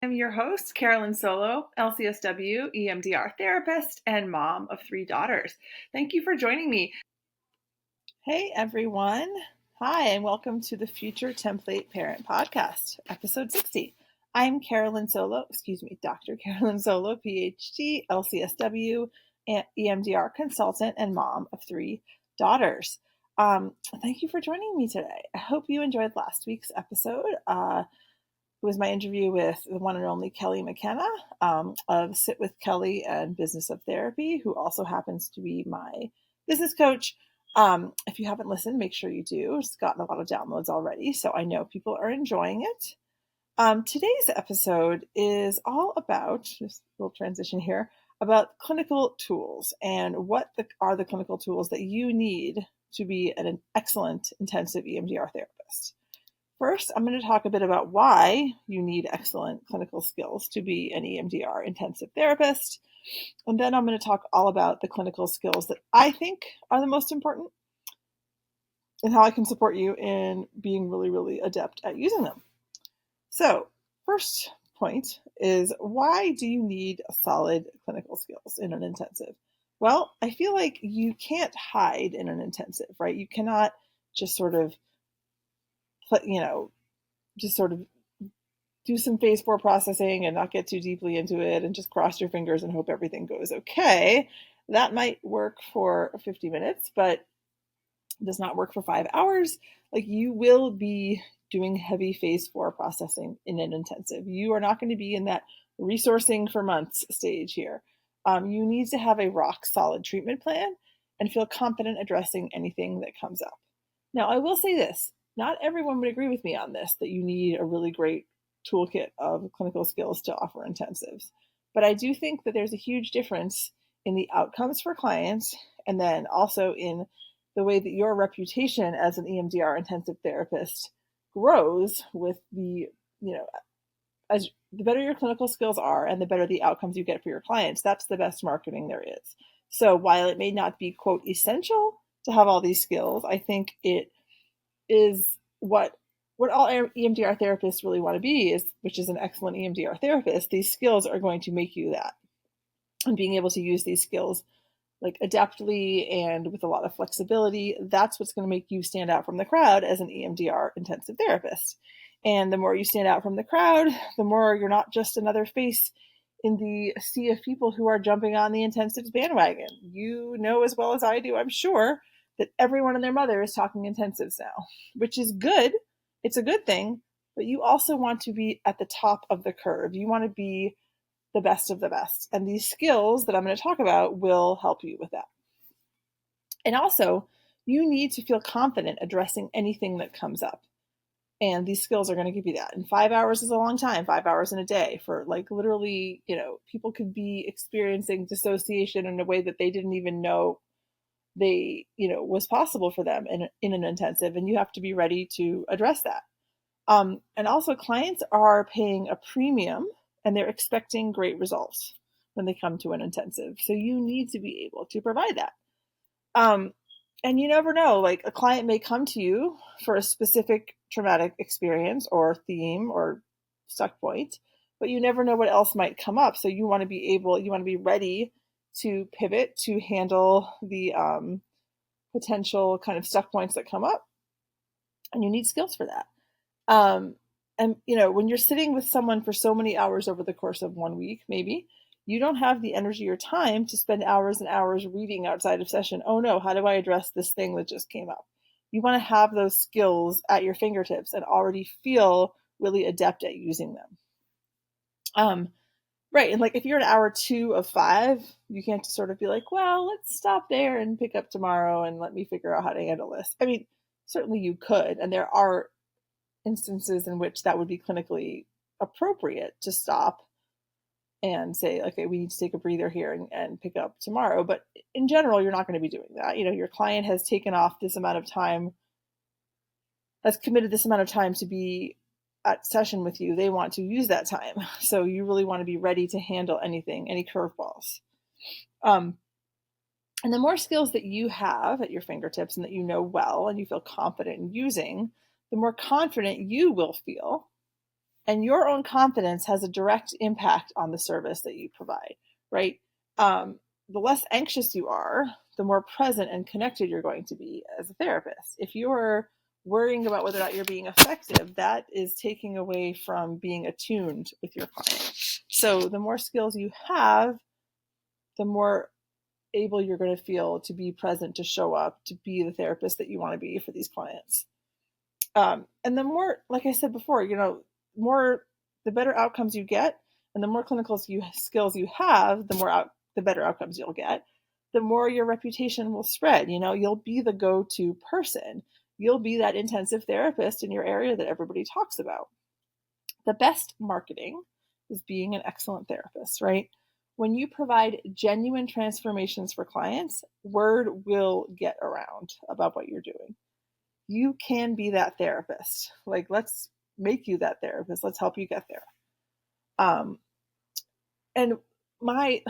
I'm your host, Carolyn Solo, LCSW, EMDR therapist, and mom of 3 daughters. Thank you for joining me. Hey, everyone. Hi, and welcome to the Future Template Parent Podcast, episode 60. I'm Carolyn Solo, Dr. Carolyn Solo, PhD, LCSW, and EMDR consultant, and mom of 3 daughters. Thank you for joining me today. I hope you enjoyed last week's episode. It was my interview with the one and only Kelly McKenna of Sit with Kelly and Business of Therapy, who also happens to be my business coach. If you haven't listened, make sure you do. It's gotten a lot of downloads already, so I know people are enjoying it. Today's episode is all about, just a little transition here, about clinical tools and what are the clinical tools that you need to be an excellent intensive EMDR therapist. First, I'm going to talk a bit about why you need excellent clinical skills to be an EMDR intensive therapist. And then I'm going to talk all about the clinical skills that I think are the most important and how I can support you in being really, really adept at using them. So, first point is, why do you need solid clinical skills in an intensive? Well, I feel like you can't hide in an intensive, right? You cannot just sort of do some phase 4 processing and not get too deeply into it and just cross your fingers and hope everything goes okay. That might work for 50 minutes, but does not work for 5 hours. Like, you will be doing heavy phase 4 processing in an intensive. You are not going to be in that resourcing for months stage here. You need to have a rock solid treatment plan and feel confident addressing anything that comes up. Now, I will say this. Not everyone would agree with me on this, that you need a really great toolkit of clinical skills to offer intensives. But I do think that there's a huge difference in the outcomes for clients, and then also in the way that your reputation as an EMDR intensive therapist grows with as the better your clinical skills are and the better the outcomes you get for your clients, that's the best marketing there is. So while it may not be, quote, essential to have all these skills, I think it is what all EMDR therapists really want to be, which is an excellent EMDR therapist. These skills are going to make you that. And being able to use these skills like adeptly and with a lot of flexibility, that's what's going to make you stand out from the crowd as an EMDR intensive therapist. And the more you stand out from the crowd, the more you're not just another face in the sea of people who are jumping on the intensives bandwagon. You know as well as I do, I'm sure, that everyone and their mother is talking intensives now, which is good. It's a good thing, but you also want to be at the top of the curve. You want to be the best of the best. And these skills that I'm going to talk about will help you with that. And also, you need to feel confident addressing anything that comes up. And these skills are going to give you that. And 5 hours is a long time, 5 hours in a day for literally, people could be experiencing dissociation in a way that they didn't even know was possible for them in an intensive, and you have to be ready to address that. And also, clients are paying a premium and they're expecting great results when they come to an intensive. So you need to be able to provide that. And you never know, like a client may come to you for a specific traumatic experience or theme or stuck point, but you never know what else might come up. So you want to be ready to pivot to handle the potential kind of stuck points that come up. And you need skills for that. And when you're sitting with someone for so many hours over the course of 1 week, maybe, you don't have the energy or time to spend hours and hours reading outside of session. Oh no, how do I address this thing that just came up? You want to have those skills at your fingertips and already feel really adept at using them. Right. And like if you're an hour 2 of 5, you can't just sort of be like, well, let's stop there and pick up tomorrow and let me figure out how to handle this. I mean, certainly you could. And there are instances in which that would be clinically appropriate to stop and say, okay, we need to take a breather here and pick up tomorrow. But in general, you're not going to be doing that. Your client has taken off this amount of time, has committed this amount of time to be at session with you. They want to use that time. So you really want to be ready to handle anything, any curveballs. And the more skills that you have at your fingertips and that you know well and you feel confident in using, the more confident you will feel And your own confidence has a direct impact on the service that you provide, right? The less anxious you are, the more present and connected you're going to be as a therapist. If you're worrying about whether or not you're being effective, that is taking away from being attuned with your client. So the more skills you have, the more able you're going to feel to be present, to show up, to be the therapist that you want to be for these clients. And the more, like I said before, the better outcomes you get, and the more clinical skills you have, the better outcomes you'll get. The more your reputation will spread. You'll be the go-to person. You'll be that intensive therapist in your area that everybody talks about. The best marketing is being an excellent therapist, right? When you provide genuine transformations for clients, word will get around about what you're doing. You can be that therapist. Let's make you that therapist. Let's help you get there. And my,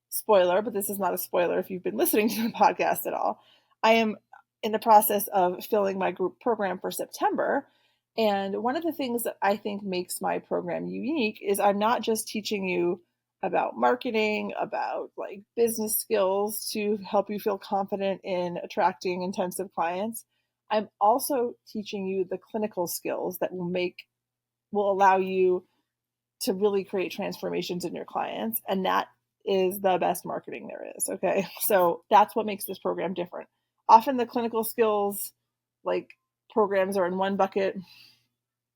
spoiler, but this is not a spoiler if you've been listening to the podcast at all. I am in the process of filling my group program for September. And one of the things that I think makes my program unique is I'm not just teaching you about marketing, about business skills to help you feel confident in attracting intensive clients. I'm also teaching you the clinical skills that will allow you to really create transformations in your clients. And that is the best marketing there is. Okay. So that's what makes this program different. Often the clinical skills, programs, are in one bucket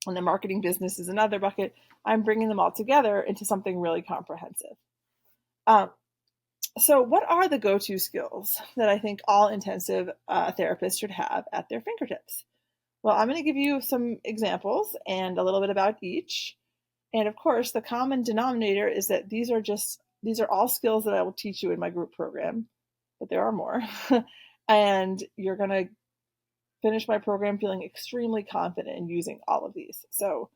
and the marketing business is another bucket. I'm bringing them all together into something really comprehensive. So what are the go-to skills that I think all intensive therapists should have at their fingertips? Well, I'm going to give you some examples and a little bit about each. And of course, the common denominator is that these are all skills that I will teach you in my group program, but there are more. And you're going to finish my program feeling extremely confident in using all of these. So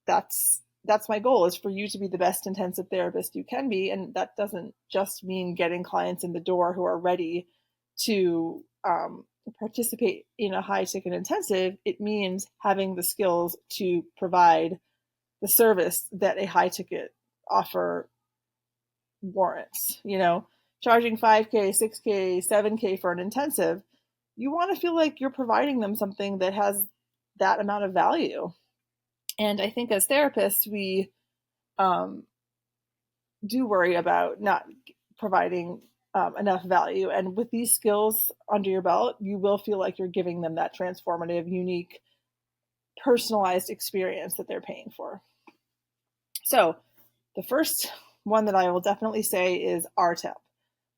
that's my goal, is for you to be the best intensive therapist you can be. And that doesn't just mean getting clients in the door who are ready to participate in a high ticket intensive. It means having the skills to provide the service that a high ticket offer warrants. Charging $5K, $6K, $7K for an intensive, you want to feel like you're providing them something that has that amount of value. And I think as therapists, we do worry about not providing enough value. And with these skills under your belt, you will feel like you're giving them that transformative, unique, personalized experience that they're paying for. So the first one that I will definitely say is RTEP,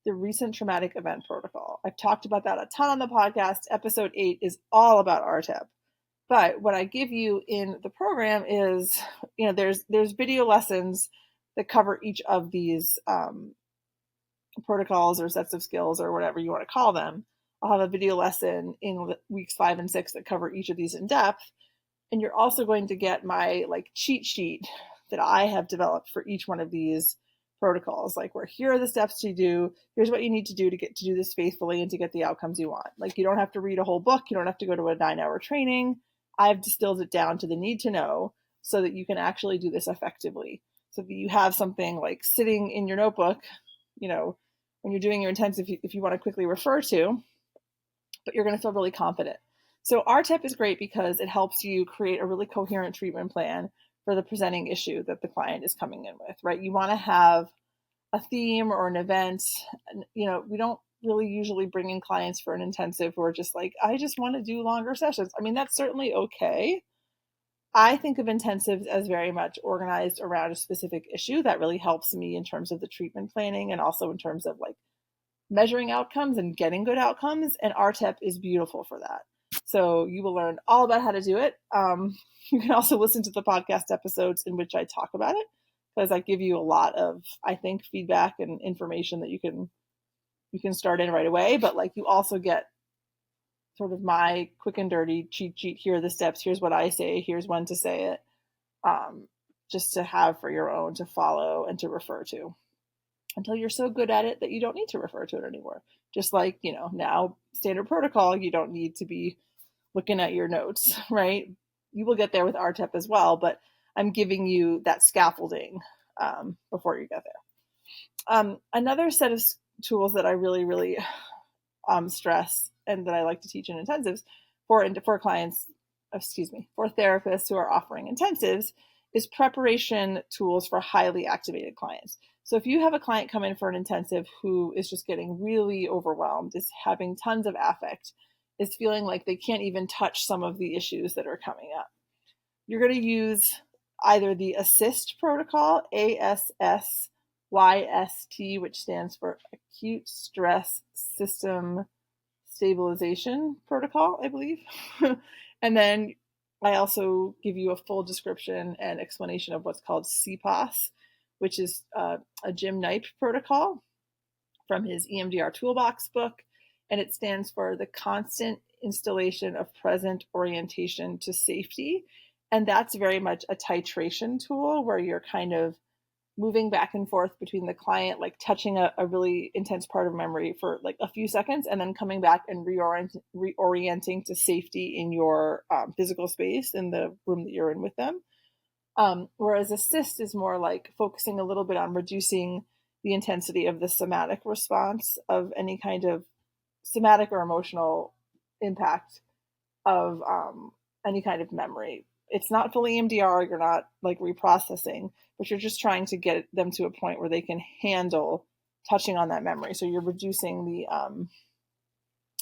the Recent Traumatic Event Protocol. I've talked about that a ton on the podcast. Episode 8 is all about RTEP. But what I give you in the program is, there's video lessons that cover each of these protocols or sets of skills or whatever you want to call them. I'll have a video lesson in weeks 5 and 6 that cover each of these in depth. And you're also going to get my cheat sheet that I have developed for each one of these protocols. Where here are the steps to do. Here's what you need to do to get to do this faithfully and to get the outcomes you want. You don't have to read a whole book. You don't have to go to a 9-hour training. I've distilled it down to the need to know so that you can actually do this effectively. So that you have something sitting in your notebook, when you're doing your intensive, if you want to quickly refer to, but you're going to feel really confident. So RTEP is great because it helps you create a really coherent treatment plan for the presenting issue that the client is coming in with, right? You want to have a theme or an event. We don't really usually bring in clients for an intensive who are just I just want to do longer sessions. I mean, that's certainly okay. I think of intensives as very much organized around a specific issue. That really helps me in terms of the treatment planning and also in terms of measuring outcomes and getting good outcomes. And RTEP is beautiful for that. So you will learn all about how to do it. You can also listen to the podcast episodes in which I talk about it, because I give you a lot of, I think, feedback and information that you can start in right away. But you also get sort of my quick and dirty cheat sheet. Here are the steps. Here's what I say. Here's when to say it. Just to have for your own, to follow and to refer to, until you're so good at it that you don't need to refer to it anymore. Just now standard protocol, you don't need to be looking at your notes, right? you will get there with RTEP as well, but I'm giving you that scaffolding before you get there. Another set of tools that I really, really stress and that I like to teach in intensives for clients, for therapists who are offering intensives, is preparation tools for highly activated clients. So if you have a client come in for an intensive who is just getting really overwhelmed, is having tons of affect, is feeling like they can't even touch some of the issues that are coming up, you're going to use either the ASSIST protocol, ASSYST, which stands for Acute Stress System Stabilization Protocol, I believe. And then I also give you a full description and explanation of what's called CPAS, which is a Jim Knipe protocol from his EMDR Toolbox book. And it stands for the constant installation of present orientation to safety. And that's very much a titration tool where you're kind of moving back and forth between the client, like touching a really intense part of memory for like a few seconds, and then coming back and reorienting to safety in your physical space in the room that you're in with them. Whereas ASSIST is more like focusing a little bit on reducing the intensity of the somatic response of any kind of somatic or emotional impact of any kind of memory. It's not fully EMDR, you're not like reprocessing, but you're just trying to get them to a point where they can handle touching on that memory. So you're reducing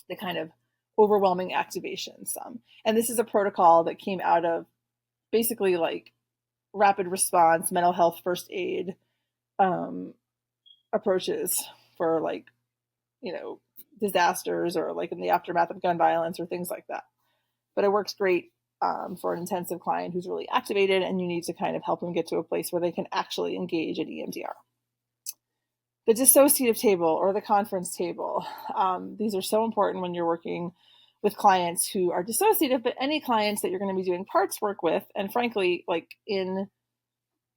the kind of overwhelming activation some. And this is a protocol that came out of basically like rapid response, mental health first aid approaches for like, disasters or like in the aftermath of gun violence or things like that. But it works great for an intensive client who's really activated and you need to kind of help them get to a place where they can actually engage in EMDR. The dissociative table or the conference table. These are so important when you're working with clients who are dissociative, but any clients that you're going to be doing parts work with. And frankly, like in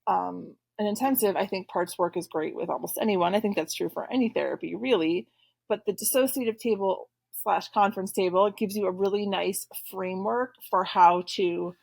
an intensive, I think parts work is great with almost anyone. I think that's true for any therapy, really. But the dissociative table / conference table, it gives you a really nice framework for how to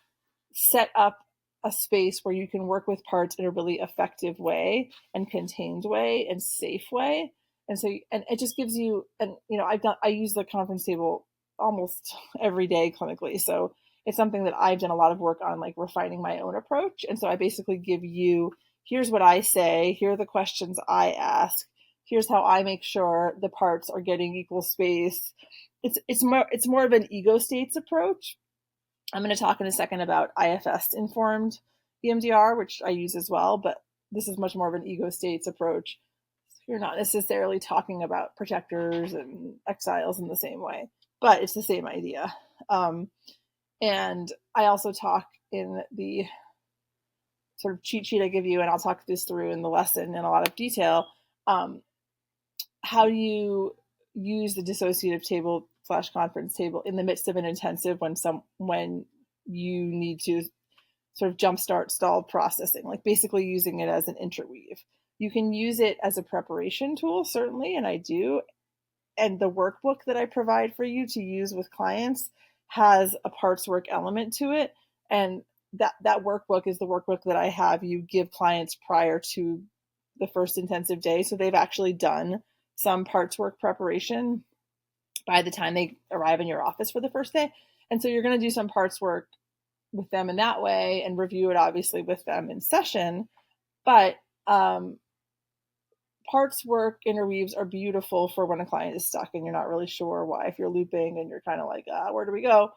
set up a space where you can work with parts in a really effective way and contained way and safe way. And so, and it just gives you, and I use the conference table almost every day clinically. So it's something that I've done a lot of work on, like refining my own approach. And so I basically give you, here's what I say, here are the questions I ask, here's how I make sure the parts are getting equal space. It's more of an ego states approach. I'm going to talk in a second about IFS informed EMDR, which I use as well, but this is much more of an ego states approach. You're not necessarily talking about protectors and exiles in the same way, but it's the same idea. And I also talk in the sort of cheat sheet I give you, and I'll talk this through in the lesson in a lot of detail, how you use the dissociative table / conference table in the midst of an intensive when you need to sort of jumpstart stalled processing, like basically using it as an interweave. You can use it as a preparation tool, certainly, and I do. And the workbook that I provide for you to use with clients has a parts work element to it. And that workbook is the workbook that I have you give clients prior to the first intensive day. So they've actually done some parts work preparation by the time they arrive in your office for the first day. And so you're going to do some parts work with them in that way and review it obviously with them in session. But parts work interweaves are beautiful for when a client is stuck and you're not really sure why. If you're looping and you're kind of like, where do we go?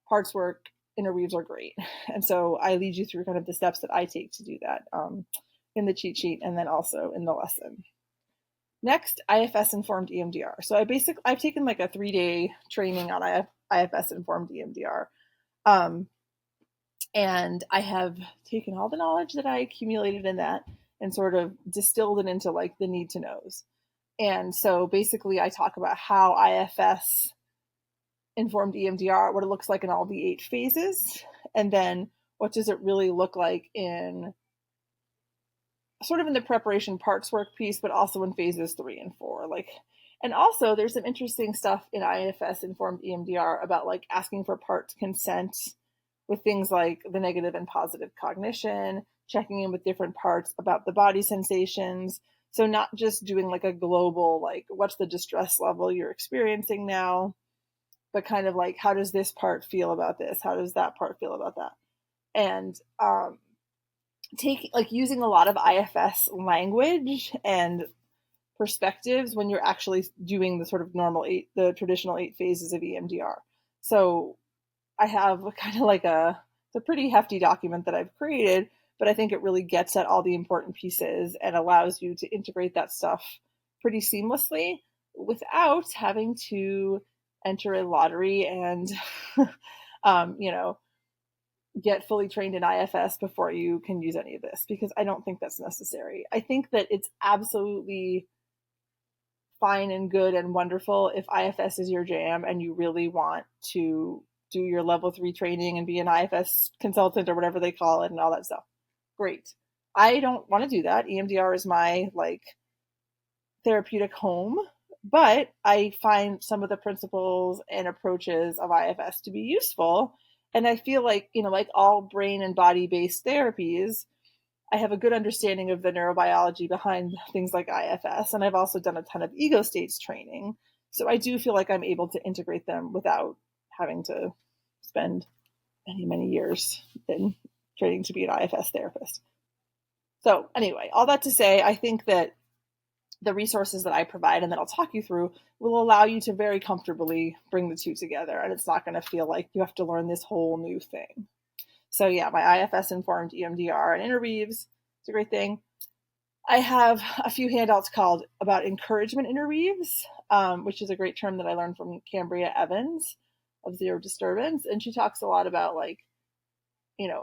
Parts work interweaves are great. And so I lead you through kind of the steps that I take to do that in the cheat sheet and then also in the lesson. Next, IFS informed EMDR. So I've taken like a 3-day training on IFS informed EMDR. And I have taken all the knowledge that I accumulated in that and sort of distilled it into like the need to knows. And so basically I talk about how IFS informed EMDR, what it looks like in all the 8 phases, and then what does it really look like in sort of in the preparation parts work piece, but also in phases 3 and 4. And also there's some interesting stuff in IFS informed EMDR about like asking for parts consent with things like the negative and positive cognition, checking in with different parts about the body sensations. So not just doing like a global, like, what's the distress level you're experiencing now, but kind of like, how does this part feel about this? How does that part feel about that? And using a lot of IFS language and perspectives when you're actually doing the sort of the traditional 8 phases of EMDR. So I have kind of like it's a pretty hefty document that I've created, but I think it really gets at all the important pieces and allows you to integrate that stuff pretty seamlessly without having to enter a lottery and, get fully trained in IFS before you can use any of this, because I don't think that's necessary. I think that it's absolutely fine and good and wonderful if IFS is your jam and you really want to do your level 3 training and be an IFS consultant or whatever they call it and all that stuff. Great. I don't want to do that. EMDR is my therapeutic home, but I find some of the principles and approaches of IFS to be useful. And I feel like, like all brain and body based therapies, I have a good understanding of the neurobiology behind things like IFS. And I've also done a ton of ego states training. So I do feel like I'm able to integrate them without having to spend many, many years in training to be an IFS therapist. So anyway, all that to say, I think that the resources that I provide and that I'll talk you through will allow you to very comfortably bring the two together. And it's not going to feel like you have to learn this whole new thing. So yeah, my IFS informed EMDR and interweaves. It's a great thing. I have a few handouts called about encouragement interweaves, which is a great term that I learned from Cambria Evans of Zero Disturbance. And she talks a lot about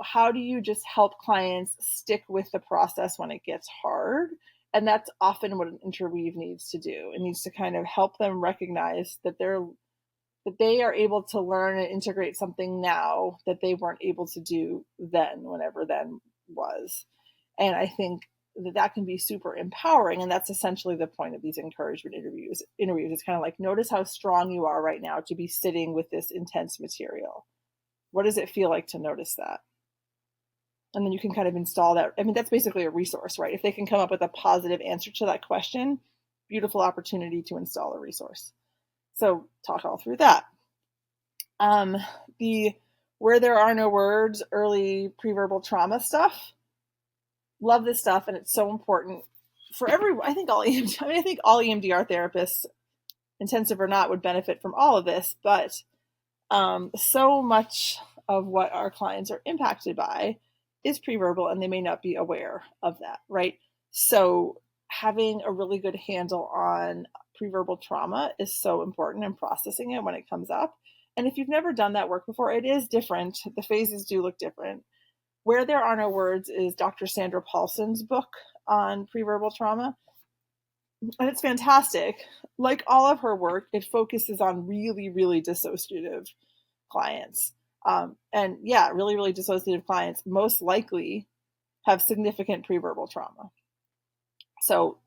how do you just help clients stick with the process when it gets hard? And that's often what an interweave needs to do. It needs to kind of help them recognize that they are able to learn and integrate something now that they weren't able to do then, whenever then was. And I think that can be super empowering. And that's essentially the point of these encouragement interviews. It's kind of like, notice how strong you are right now to be sitting with this intense material. What does it feel like to notice that? And then you can kind of install that. I mean, that's basically a resource, right? If they can come up with a positive answer to that question, beautiful opportunity to install a resource. So talk all through that. The where there are no words, early preverbal trauma stuff. Love this stuff, and it's so important for everyone. I think all EMDR therapists, intensive or not, would benefit from all of this. But so much of what our clients are impacted by is preverbal, and they may not be aware of that, right? So having a really good handle on preverbal trauma is so important, and processing it when it comes up. And if you've never done that work before, it is different. The phases do look different. Where There Are No Words is Dr. Sandra Paulson's book on preverbal trauma. And it's fantastic. Like all of her work, it focuses on really, really dissociative clients. And yeah, really, really dissociative clients most likely have significant preverbal trauma. So,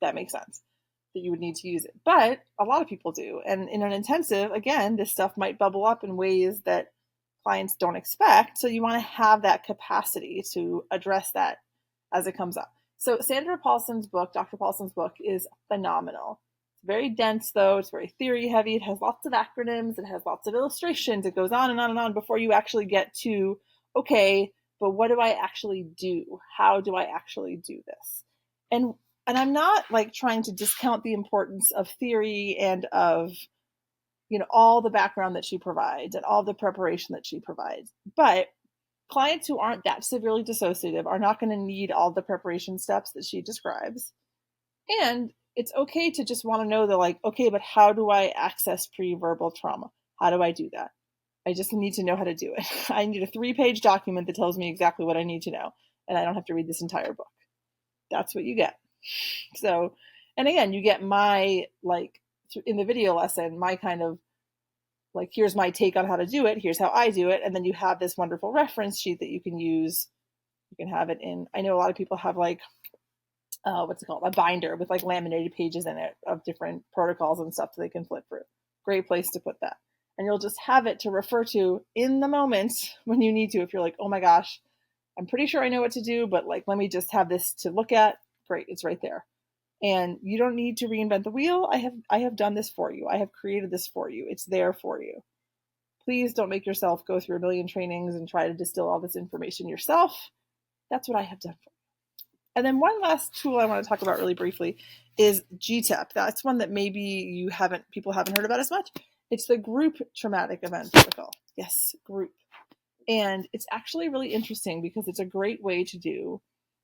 that makes sense that you would need to use it. But a lot of people do. And in an intensive, again, this stuff might bubble up in ways that clients don't expect. So you want to have that capacity to address that as it comes up. So Sandra Paulson's book, Dr. Paulson's book, is phenomenal. It's very dense, though. It's very theory heavy. It has lots of acronyms. It has lots of illustrations. It goes on and on and on before you actually get to, okay, but what do I actually do? How do I actually do this? And I'm not trying to discount the importance of theory and of, all the background that she provides and all the preparation that she provides. But clients who aren't that severely dissociative are not going to need all the preparation steps that she describes. And it's okay to just want to know okay, but how do I access preverbal trauma? How do I do that? I just need to know how to do it. I need a 3-page document that tells me exactly what I need to know. And I don't have to read this entire book. That's what you get. So, and again, you get my, in the video lesson, my kind of here's my take on how to do it. Here's how I do it. And then you have this wonderful reference sheet that you can use. You can have it in, I know a lot of people have what's it called? A binder with laminated pages in it of different protocols and stuff that they can flip through. Great place to put that. and you'll just have it to refer to in the moment when you need to. If you're like, oh my gosh, I'm pretty sure I know what to do, but like, let me just have this to look at. Great, it's right there. And you don't need to reinvent the wheel. I have done this for you. I have created this for you. It's there for you. Please don't make yourself go through a million trainings and try to distill all this information yourself. That's what I have done for you. And then one last tool I want to talk about really briefly is GTEP. That's one that maybe people haven't heard about as much. It's the group traumatic event protocol. Yes, group. And it's actually really interesting because it's a great way to do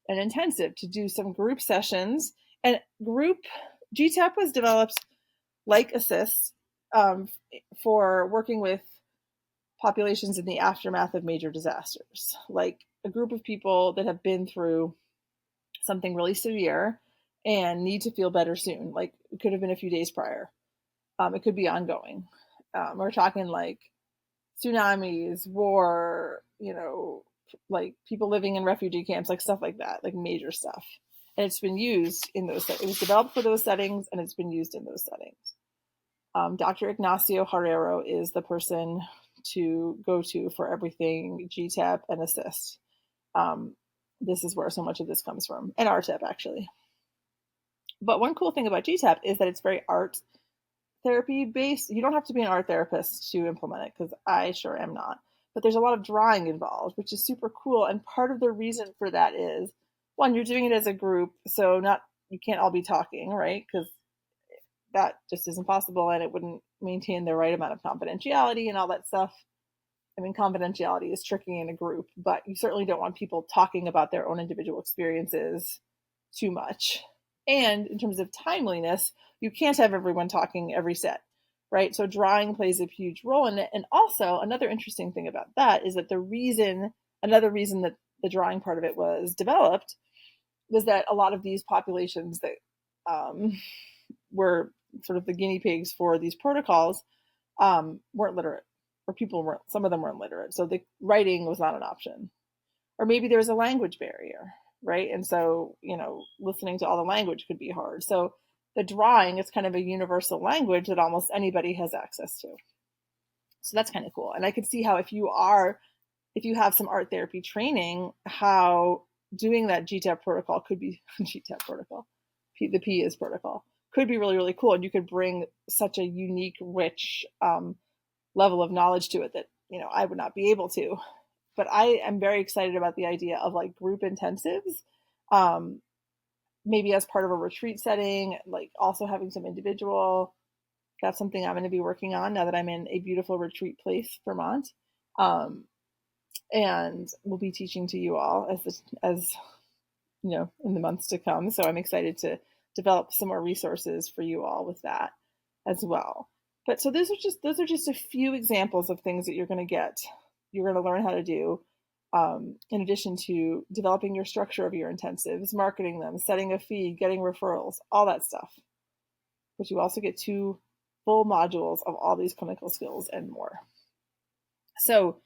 an intensive, to do some group sessions. And group GTEP was developed like ASSIST for working with populations in the aftermath of major disasters, like a group of people that have been through something really severe and need to feel better soon. Like it could have been a few days prior. It could be ongoing. We're talking like tsunamis, war, like people living in refugee camps, like stuff like that, like major stuff. And it's been used in those, it was developed for those settings and it's been used in those settings. Dr. Ignacio Herrero is the person to go to for everything GTEP and ASSIST. This is where so much of this comes from, and RTEP actually. But one cool thing about GTEP is that it's very art therapy based. You don't have to be an art therapist to implement it, because I sure am not. But there's a lot of drawing involved, which is super cool. And part of the reason for that is, one, you're doing it as a group, so you can't all be talking, right? Because that just isn't possible, and it wouldn't maintain the right amount of confidentiality and all that stuff. I mean, confidentiality is tricky in a group, but you certainly don't want people talking about their own individual experiences too much. And in terms of timeliness, you can't have everyone talking every set, right? So drawing plays a huge role in it. And also another interesting thing about that is that another reason that the drawing part of it was developed was that a lot of these populations that were sort of the guinea pigs for these protocols weren't literate. Or some of them weren't literate. So the writing was not an option. Or maybe there was a language barrier, right? And so, listening to all the language could be hard. So the drawing is kind of a universal language that almost anybody has access to. So that's kind of cool. And I could see how if you have some art therapy training, how doing that GTEP protocol could be GTEP protocol. The P is protocol. Could be really, really cool. And you could bring such a unique, rich, level of knowledge to it that I would not be able to. But I am very excited about the idea of like group intensives, maybe as part of a retreat setting, like also having some individual. That's something I'm going to be working on now that I'm in a beautiful retreat place, Vermont, and we'll be teaching to you all as in the months to come. So I'm excited to develop some more resources for you all with that as well. But so those are just a few examples of things that you're going to learn how to do, in addition to developing your structure of your intensives, marketing them, setting a fee, getting referrals, all that stuff. But you also get 2 full modules of all these clinical skills and more. So,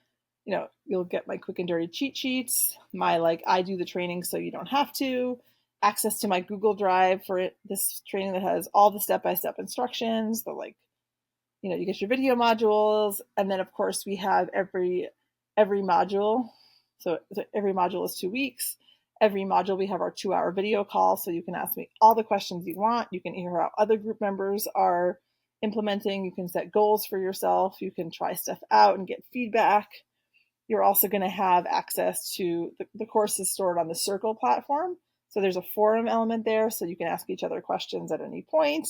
you'll get my quick and dirty cheat sheets, my I do the training so you don't have to, access to my Google Drive for this training that has all the step-by-step instructions, you get your video modules, and then of course we have every module. So every module is 2 weeks. Every module we have our 2-hour video call, so you can ask me all the questions you want. You can hear how other group members are implementing. You can set goals for yourself. You can try stuff out and get feedback. You're also going to have access to the course is stored on the Circle platform. So there's a forum element there, so you can ask each other questions at any point.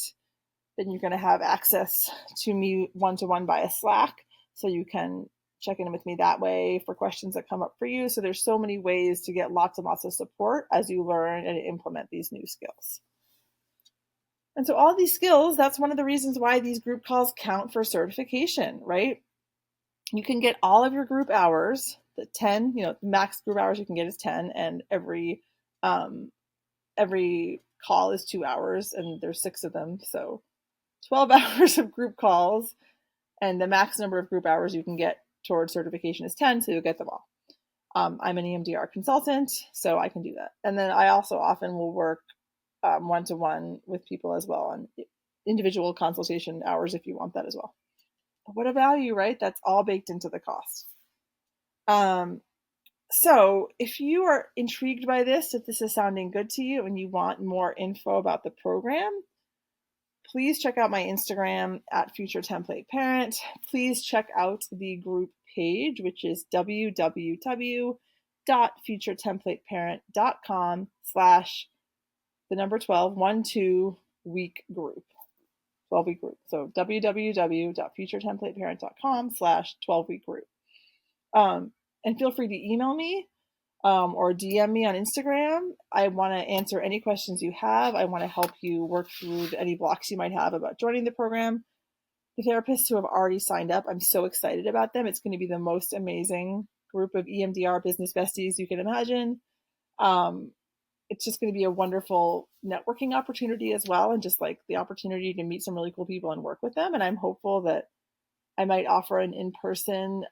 Then you're going to have access to me one-to-one via Slack, so you can check in with me that way for questions that come up for you. So there's so many ways to get lots and lots of support as you learn and implement these new skills. And so all these skills, that's one of the reasons why these group calls count for certification, right? You can get all of your group hours, the 10, max group hours you can get is 10, and every call is 2 hours, and there's 6 of them. So 12 hours of group calls, and the max number of group hours you can get towards certification is 10, so you'll get them all. I'm an EMDR consultant, so I can do that. And then I also often will work one-to-one with people as well on individual consultation hours if you want that as well. What a value, right? That's all baked into the cost. So if you are intrigued by this, if this is sounding good to you and you want more info about the program, please check out my Instagram at Future Template Parent. Please check out the group page, which is www.futuretemplateparent.com/12 week group. 12-week group. So www.futuretemplateparent.com/12-week group. And feel free to email me or DM me on Instagram. I want to answer any questions you have. I want to help you work through any blocks you might have about joining the program. The therapists who have already signed up, I'm so excited about them. It's going to be the most amazing group of EMDR business besties you can imagine. It's just going to be a wonderful networking opportunity as well, and just like the opportunity to meet some really cool people and work with them. And I'm hopeful that I might offer an in-person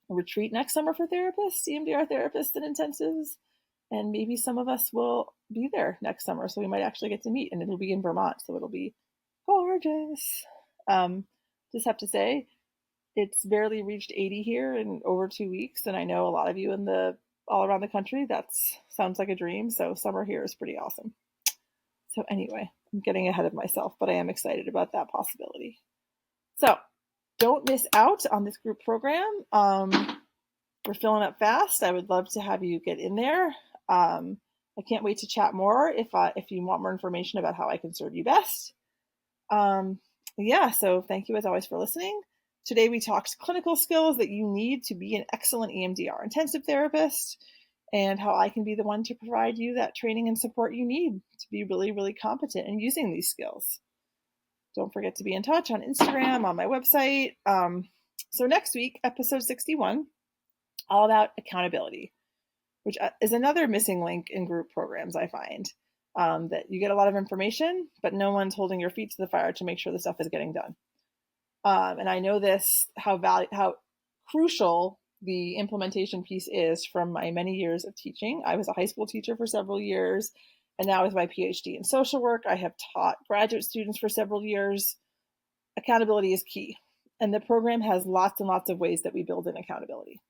retreat next summer for therapists, EMDR therapists and intensives. And maybe some of us will be there next summer. So we might actually get to meet, and it'll be in Vermont. So it'll be gorgeous. Just have to say, it's barely reached 80 here in over 2 weeks. And I know a lot of you all around the country, that sounds like a dream. So summer here is pretty awesome. So anyway, I'm getting ahead of myself, but I am excited about that possibility. So don't miss out on this group program. We're filling up fast. I would love to have you get in there. I can't wait to chat more if you want more information about how I can serve you best. So thank you as always for listening. Today we talked clinical skills that you need to be an excellent EMDR intensive therapist, and how I can be the one to provide you that training and support you need to be really, really competent in using these skills. Don't forget to be in touch on Instagram, on my website. So next week, episode 61, all about accountability, which is another missing link in group programs, I find. That you get a lot of information, but no one's holding your feet to the fire to make sure the stuff is getting done. And I know how crucial the implementation piece is from my many years of teaching. I was a high school teacher for several years, and now with my PhD in social work, I have taught graduate students for several years. Accountability is key. And the program has lots and lots of ways that we build in accountability.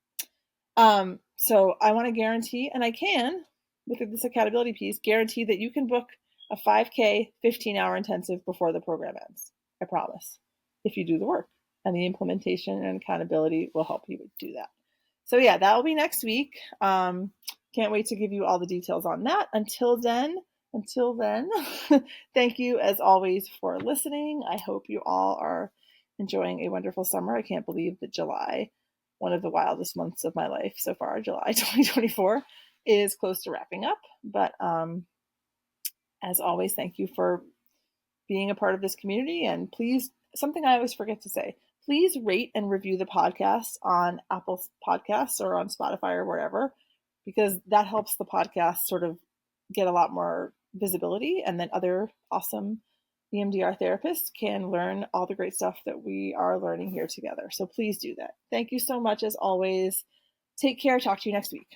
So I want to guarantee, and I can, with this accountability piece, guarantee that you can book a 5K 15-hour intensive before the program ends. I promise, if you do the work. And the implementation and accountability will help you do that. So yeah, that will be next week. Can't wait to give you all the details on that. Until then, thank you as always for listening. I hope you all are enjoying a wonderful summer. I can't believe that July, one of the wildest months of my life so far, July 2024, is close to wrapping up. But as always, thank you for being a part of this community. And please, something I always forget to say, please rate and review the podcast on Apple Podcasts or on Spotify or wherever, because that helps the podcast sort of get a lot more visibility, and then other awesome EMDR therapists can learn all the great stuff that we are learning here together. So please do that. Thank you so much as always. Take care. Talk to you next week.